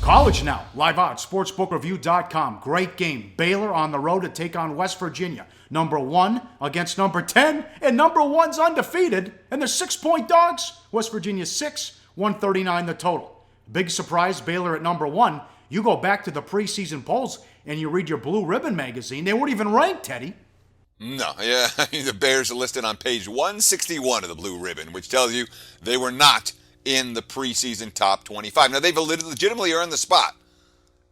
College now, live odds, sportsbookreview.com. Great game. Baylor on the road to take on West Virginia. Number 1 against number 10, and number 1's undefeated, and they're 6-point dogs. West Virginia 6, 139 the total. Big surprise, Baylor at number 1. You go back to the preseason polls and you read your Blue Ribbon magazine, they weren't even ranked, Teddy. No, yeah, the Bears are listed on page 161 of the Blue Ribbon, which tells you they were not in the preseason top 25. Now, they've legitimately earned the spot.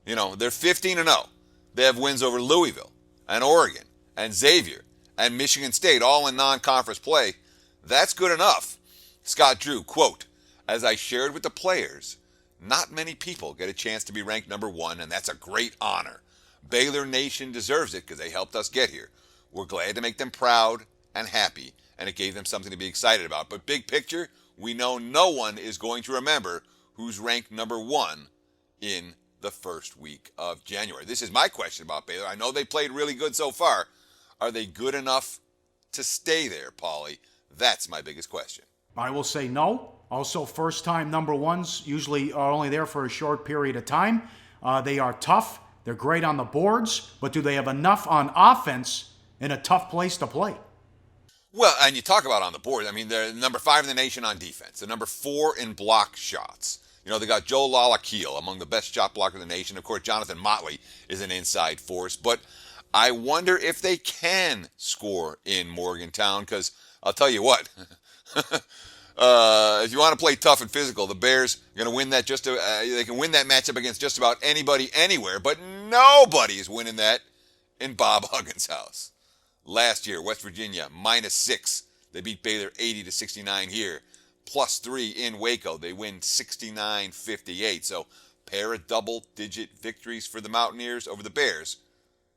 You know, they're 15-0. They have wins over Louisville and Oregon and Xavier and Michigan State, all in non-conference play. That's good enough. Scott Drew, quote, "As I shared with the players, not many people get a chance to be ranked number 1, and that's a great honor. Baylor Nation deserves it because they helped us get here. We're glad to make them proud and happy, and it gave them something to be excited about. But big picture, we know no one is going to remember who's ranked number 1 in the first week of January." This is my question about Baylor. I know they played really good so far. Are they good enough to stay there, Paulie? That's my biggest question. I will say no. Also, first-time number 1s usually are only there for a short period of time. They are tough. They're great on the boards. But do they have enough on offense in a tough place to play? Well, and you talk about on the board. I mean, they're number 5 in the nation on defense. They're number 4 in block shots. You know, they got Joe Lalakeel, among the best shot blockers in the nation. Of course, Jonathan Motley is an inside force. But I wonder if they can score in Morgantown, because I'll tell you what, if you want to play tough and physical, the Bears are going to win that. They can win that matchup against just about anybody, anywhere. But nobody is winning that in Bob Huggins' house. Last year, West Virginia, -6. They beat Baylor 80-69 here. +3 in Waco. They win 69-58. So, pair of double-digit victories for the Mountaineers over the Bears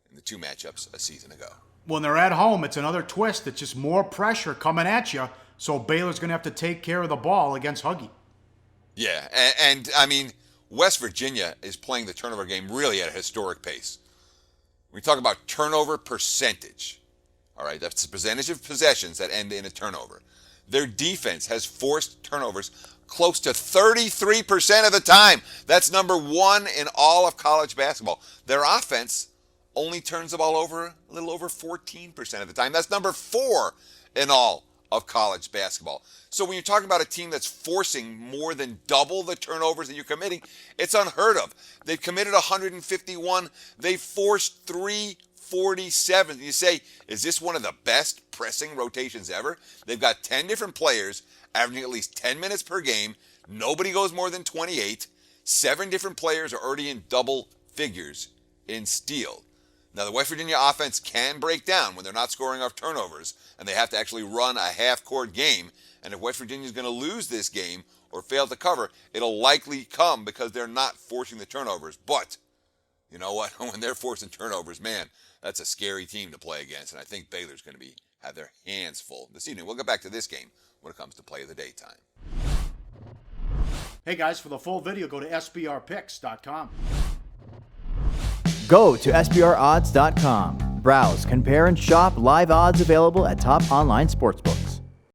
in the 2 matchups a season ago. When they're at home, it's another twist. It's just more pressure coming at you. So, Baylor's going to have to take care of the ball against Huggy. Yeah, and I mean, West Virginia is playing the turnover game really at a historic pace. We talk about turnover percentage. All right, that's the percentage of possessions that end in a turnover. Their defense has forced turnovers close to 33% of the time. That's number 1 in all of college basketball. Their offense only turns the ball over a little over 14% of the time. That's number 4 in all of college basketball. So when you're talking about a team that's forcing more than double the turnovers that you're committing, it's unheard of. They've committed 151. They forced 347. You say, is this one of the best pressing rotations ever? They've got 10 different players averaging at least 10 minutes per game. Nobody goes more than 28. 7 different players are already in double figures in steal. Now, the West Virginia offense can break down when they're not scoring off turnovers, and they have to actually run a half-court game. And if West Virginia is going to lose this game or fail to cover, it'll likely come because they're not forcing the turnovers. But you know what? When they're forcing turnovers, man, that's a scary team to play against. And I think Baylor's going to have their hands full this evening. We'll get back to this game when it comes to play of the day time. Hey, guys, for the full video, go to sbrpicks.com. Go to sbrodds.com. Browse, compare, and shop live odds available at top online sportsbooks.